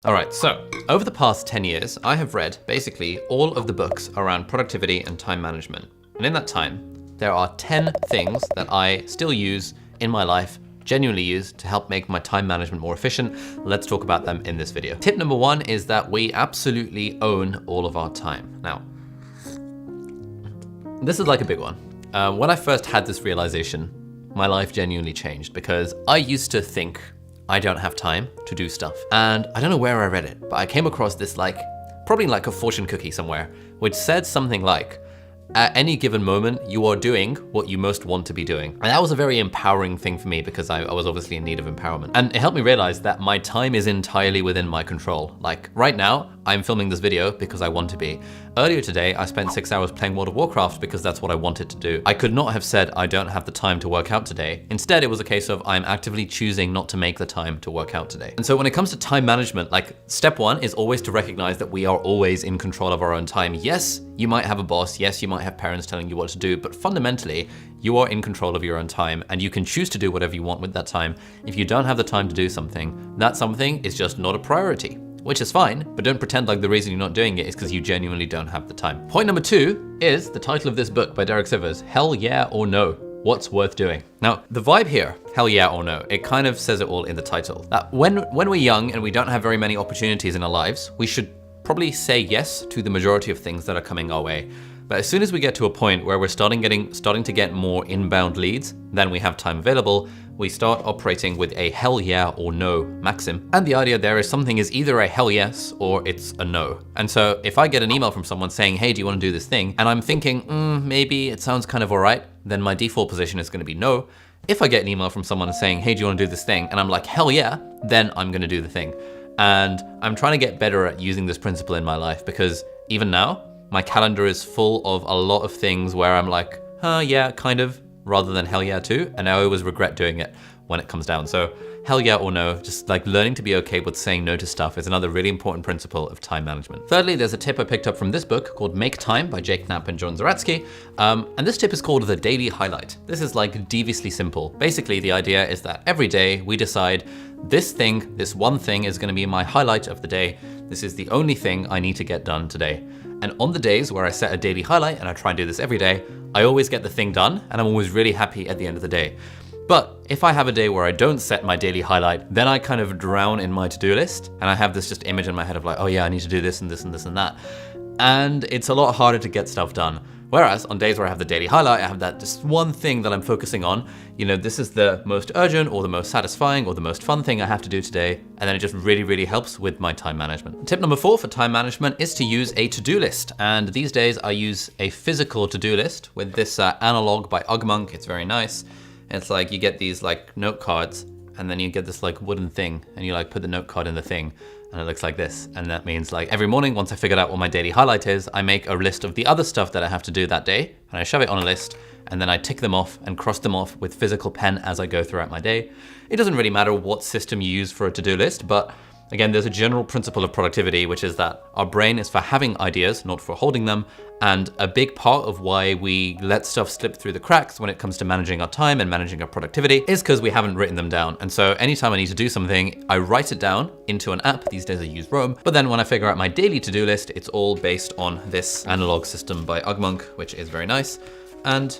All right, so over the past 10 years, I have read basically all of the books around productivity and time management. And in that time, there are 10 things that I still use in my life, genuinely use to help make my time management more efficient. Let's talk about them in this video. Tip number 1 is that we absolutely own all of our time. Now, this is like a big one. When I first had this realization, my life genuinely changed because I used to think I don't have time to do stuff. And I don't know where I read it, but I came across this probably like a fortune cookie somewhere, which said something like, at any given moment, you are doing what you most want to be doing. And that was a very empowering thing for me because I was obviously in need of empowerment. And it helped me realize that my time is entirely within my control. Like right now, I'm filming this video because I want to be. Earlier today, I spent 6 hours playing World of Warcraft because that's what I wanted to do. I could not have said I don't have the time to work out today. Instead, it was a case of I'm actively choosing not to make the time to work out today. And so when it comes to time management, step 1 is always to recognize that we are always in control of our own time. Yes, you might have a boss. Yes, you might have parents telling you what to do, but fundamentally, you are in control of your own time and you can choose to do whatever you want with that time. If you don't have the time to do something, that something is just not a priority, which is fine, but don't pretend like the reason you're not doing it is because you genuinely don't have the time. Point number 2 is the title of this book by Derek Sivers, Hell Yeah or No, What's Worth Doing? Now, the vibe here, hell yeah or no, it kind of says it all in the title. That when we're young and we don't have very many opportunities in our lives, we should probably say yes to the majority of things that are coming our way. But as soon as we get to a point where we're starting to get more inbound leads than we have time available, we start operating with a hell yeah or no maxim. And the idea there is something is either a hell yes or it's a no. And so if I get an email from someone saying, hey, do you want to do this thing? And I'm thinking, maybe it sounds kind of all right, then my default position is going to be no. If I get an email from someone saying, hey, do you want to do this thing? And I'm like, hell yeah, then I'm going to do the thing. And I'm trying to get better at using this principle in my life because even now, my calendar is full of a lot of things where I'm like, yeah, kind of, rather than hell yeah too. And I always regret doing it when it comes down. So hell yeah or no, just learning to be okay with saying no to stuff is another really important principle of time management. Thirdly, there's a tip I picked up from this book called Make Time by Jake Knapp and John Zeratsky. And this tip is called the daily highlight. This is deviously simple. Basically, the idea is that every day we decide this one thing is gonna be my highlight of the day. This is the only thing I need to get done today. And on the days where I set a daily highlight, and I try and do this every day, I always get the thing done, and I'm always really happy at the end of the day. But if I have a day where I don't set my daily highlight, then I kind of drown in my to-do list, and I have this just image in my head of oh yeah, I need to do this and this and this and that. And it's a lot harder to get stuff done. Whereas on days where I have the daily highlight, I have that just one thing that I'm focusing on. This is the most urgent or the most satisfying or the most fun thing I have to do today. And then it just really, really helps with my time management. Tip number 4 for time management is to use a to-do list. And these days I use a physical to-do list with this analog by Ugmonk. It's very nice. It's you get these note cards and then you get this wooden thing and you put the note card in the thing. And it looks like this. And that means every morning, once I figured out what my daily highlight is, I make a list of the other stuff that I have to do that day. And I shove it on a list and then I tick them off and cross them off with physical pen as I go throughout my day. It doesn't really matter what system you use for a to-do list, but again, there's a general principle of productivity, which is that our brain is for having ideas, not for holding them. And a big part of why we let stuff slip through the cracks when it comes to managing our time and managing our productivity is because we haven't written them down. And so anytime I need to do something, I write it down into an app. These days I use Roam. But then when I figure out my daily to-do list, it's all based on this analog system by Ugmonk, which is very nice. And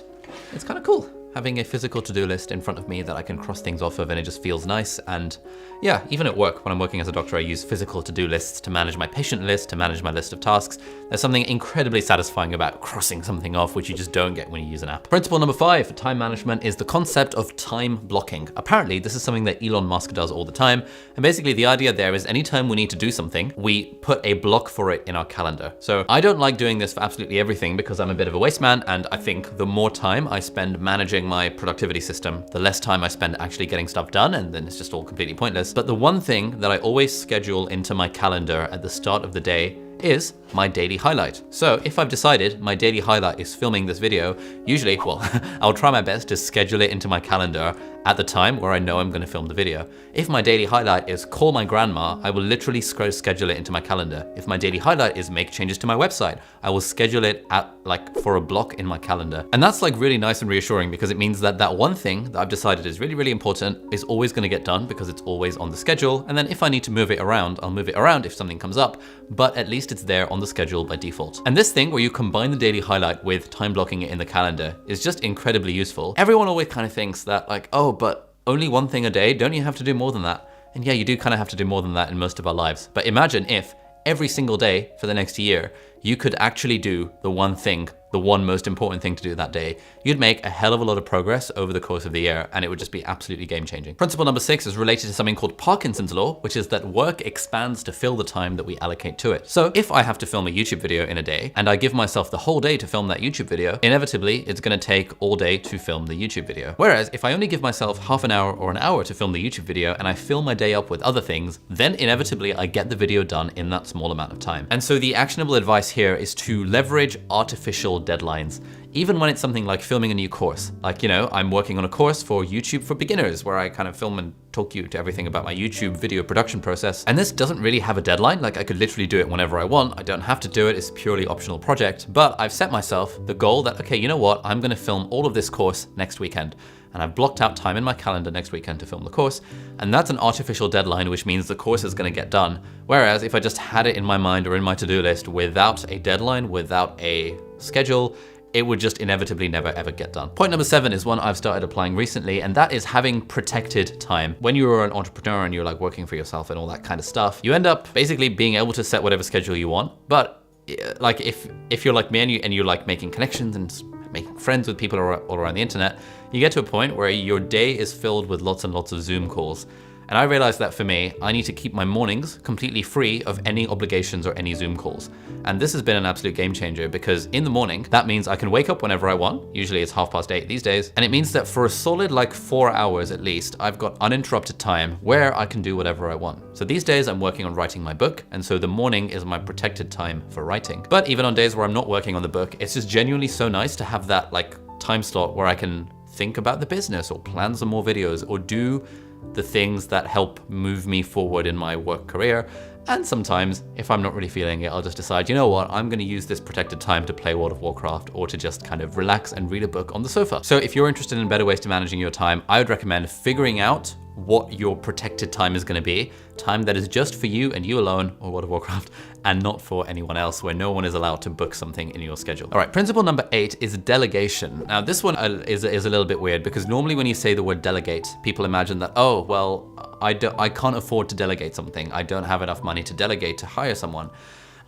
it's kind of cool having a physical to-do list in front of me that I can cross things off of, and it just feels nice. And yeah, even at work, when I'm working as a doctor, I use physical to-do lists to manage my patient list, to manage my list of tasks. There's something incredibly satisfying about crossing something off, which you just don't get when you use an app. Principle number 5 for time management is the concept of time blocking. Apparently, this is something that Elon Musk does all the time. And basically the idea there is anytime we need to do something, we put a block for it in our calendar. So I don't like doing this for absolutely everything because I'm a bit of a waste man. And I think the more time I spend managing my productivity system, the less time I spend actually getting stuff done, and then it's just all completely pointless. But the one thing that I always schedule into my calendar at the start of the day is my daily highlight. So if I've decided my daily highlight is filming this video, usually, well, I'll try my best to schedule it into my calendar at the time where I know I'm gonna film the video. If my daily highlight is call my grandma, I will literally schedule it into my calendar. If my daily highlight is make changes to my website, I will schedule it at for a block in my calendar. And that's really nice and reassuring, because it means that that one thing that I've decided is really, really important is always gonna get done because it's always on the schedule. And then if I need to move it around, I'll move it around if something comes up, but at least it's there on the schedule by default. And this thing where you combine the daily highlight with time blocking it in the calendar is just incredibly useful. Everyone always kind of thinks that oh, but only one thing a day, don't you have to do more than that? And yeah, you do kind of have to do more than that in most of our lives. But imagine if every single day for the next year, you could actually do the one thing, the one most important thing to do that day. You'd make a hell of a lot of progress over the course of the year, and it would just be absolutely game-changing. Principle number 6 is related to something called Parkinson's law, which is that work expands to fill the time that we allocate to it. So if I have to film a YouTube video in a day, and I give myself the whole day to film that YouTube video, inevitably it's gonna take all day to film the YouTube video. Whereas if I only give myself half an hour or an hour to film the YouTube video, and I fill my day up with other things, then inevitably I get the video done in that small amount of time. And so the actionable advice here is to leverage artificial deadlines. Even when it's something like filming a new course. I'm working on a course for YouTube for beginners where I kind of film and talk you to everything about my YouTube video production process. And this doesn't really have a deadline. I could literally do it whenever I want. I don't have to do it. It's a purely optional project. But I've set myself the goal that, okay, you know what? I'm gonna film all of this course next weekend. And I've blocked out time in my calendar next weekend to film the course. And that's an artificial deadline, which means the course is gonna get done. Whereas if I just had it in my mind or in my to-do list without a deadline, without a schedule, it would just inevitably never ever get done. Point number 7 is one I've started applying recently, and that is having protected time. When you're an entrepreneur and you're working for yourself and all that kind of stuff, you end up basically being able to set whatever schedule you want. But if you're like me and you like making connections and making friends with people all around the internet, you get to a point where your day is filled with lots and lots of Zoom calls. And I realized that for me, I need to keep my mornings completely free of any obligations or any Zoom calls. And this has been an absolute game changer, because in the morning, that means I can wake up whenever I want. Usually it's 8:30 these days. And it means that for a solid 4 hours at least, I've got uninterrupted time where I can do whatever I want. So these days I'm working on writing my book. And so the morning is my protected time for writing. But even on days where I'm not working on the book, it's just genuinely so nice to have that time slot where I can think about the business or plan some more videos or do the things that help move me forward in my work career. And sometimes, if I'm not really feeling it, I'll just decide, you know what, I'm gonna use this protected time to play World of Warcraft or to just kind of relax and read a book on the sofa. So if you're interested in better ways to managing your time, I would recommend figuring out what your protected time is gonna be, time that is just for you and you alone, or World of Warcraft, and not for anyone else, where no one is allowed to book something in your schedule. All right, principle number 8 is delegation. Now this one is a little bit weird, because normally when you say the word delegate, people imagine that, oh, well, I can't afford to delegate something. I don't have enough money to delegate to hire someone.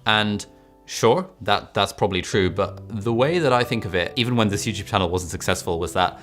And sure, that's probably true, but the way that I think of it, even when this YouTube channel wasn't successful, was that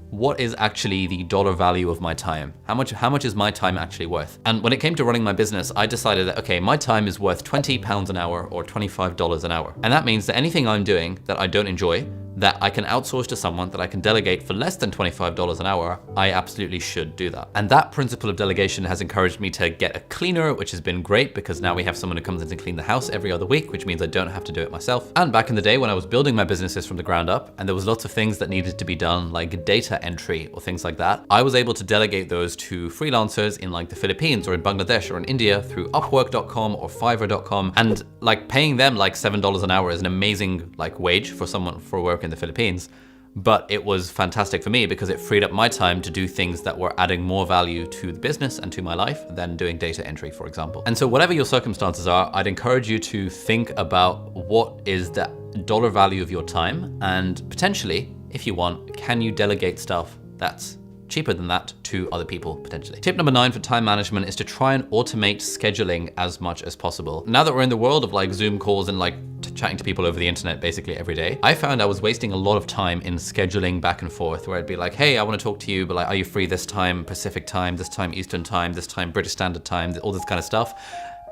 what is actually the dollar value of my time? How much is my time actually worth? And when it came to running my business, I decided that, okay, my time is worth £20 an hour or $25 an hour. And that means that anything I'm doing that I don't enjoy, that I can outsource to someone, that I can delegate for less than $25 an hour, I absolutely should do that. And that principle of delegation has encouraged me to get a cleaner, which has been great, because now we have someone who comes in to clean the house every other week, which means I don't have to do it myself. And back in the day when I was building my businesses from the ground up, and there was lots of things that needed to be done, like data entry or things like that, I was able to delegate those to freelancers in the Philippines or in Bangladesh or in India through Upwork.com or Fiverr.com, and paying them $7 an hour is an amazing wage for someone for work in the Philippines. But it was fantastic for me because it freed up my time to do things that were adding more value to the business and to my life than doing data entry, for example. And so whatever your circumstances are, I'd encourage you to think about what is the dollar value of your time, and potentially, if you want, can you delegate stuff that's cheaper than that to other people potentially. Tip number 9 for time management is to try and automate scheduling as much as possible. Now that we're in the world of Zoom calls and chatting to people over the internet basically every day, I found I was wasting a lot of time in scheduling back and forth, where I'd be like, hey, I want to talk to you, but are you free this time Pacific time, this time Eastern time, this time British Standard Time, all this kind of stuff.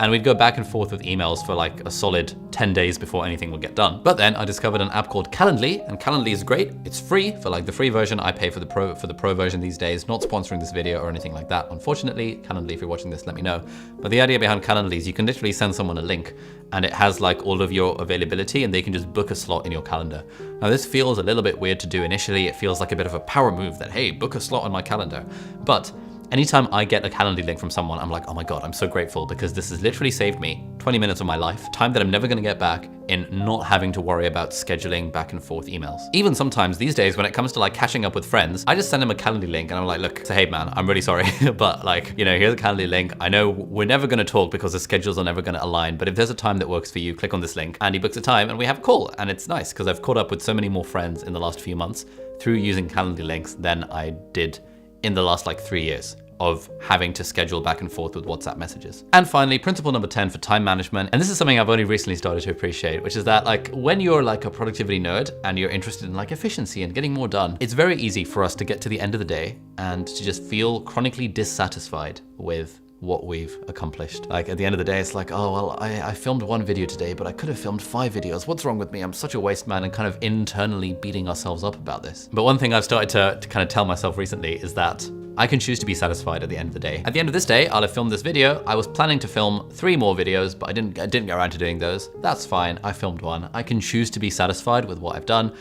and we'd go back and forth with emails for like a solid 10 days before anything would get done. But then I discovered an app called Calendly, and Calendly is great. It's free for like the free version. I pay for the pro version these days. Not sponsoring this video or anything like that, unfortunately. Calendly, if you're watching this, let me know. But the idea behind Calendly is you can literally send someone a link and it has like all of your availability and they can just book a slot in your calendar. Now this feels a little bit weird to do initially. It feels like a bit of a power move that, hey, book a slot on my calendar. But anytime I get a Calendly link from someone, I'm like, oh my God, I'm so grateful because this has literally saved me 20 minutes of my life, time that I'm never gonna get back in not having to worry about scheduling back and forth emails. Even sometimes these days when it comes to like catching up with friends, I just send them a Calendly link and I'm like, look, say, hey man, I'm really sorry, but like, you know, here's a Calendly link. I know we're never gonna talk because the schedules are never gonna align, but if there's a time that works for you, click on this link. And he books a time and we have a call. And it's nice because I've caught up with so many more friends in the last few months through using Calendly links than I did in the last like 3 years of having to schedule back and forth with WhatsApp messages. And finally, principle number 10 for time management. And this is something I've only recently started to appreciate, which is that like when you're like a productivity nerd and you're interested in like efficiency and getting more done, it's very easy for us to get to the end of the day and to just feel chronically dissatisfied with what we've accomplished. Like at the end of the day, it's like, oh, well, I filmed 1 video today, but I could have filmed 5 videos. What's wrong with me? I'm such a waste man, and kind of internally beating ourselves up about this. But one thing I've started to kind of tell myself recently is that I can choose to be satisfied at the end of the day. At the end of this day, I'll have filmed this video. I was planning to film 3 more videos, but I didn't get around to doing those. That's fine, I filmed 1. I can choose to be satisfied with what I've done,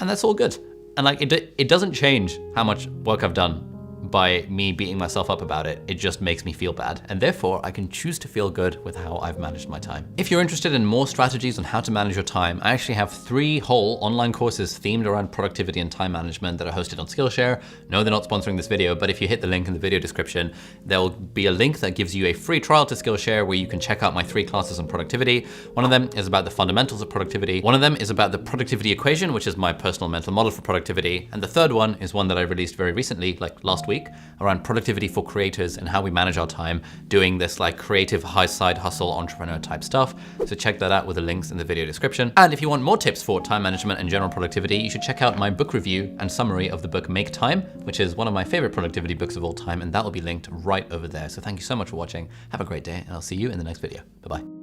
and that's all good. And like, it doesn't change how much work I've done by me beating myself up about it. It just makes me feel bad. And therefore, I can choose to feel good with how I've managed my time. If you're interested in more strategies on how to manage your time, I actually have 3 whole online courses themed around productivity and time management that are hosted on Skillshare. No, they're not sponsoring this video, but if you hit the link in the video description, there'll be a link that gives you a free trial to Skillshare where you can check out my 3 classes on productivity. One of them is about the fundamentals of productivity. One of them is about the productivity equation, which is my personal mental model for productivity. And the third one is one that I released very recently, like last week, around productivity for creators and how we manage our time doing this like creative high side hustle entrepreneur type stuff. So check that out with the links in the video description. And if you want more tips for time management and general productivity, you should check out my book review and summary of the book Make Time, which is one of my favorite productivity books of all time, and that will be linked right over there. So thank you so much for watching. Have a great day, and I'll see you in the next video. Bye-bye.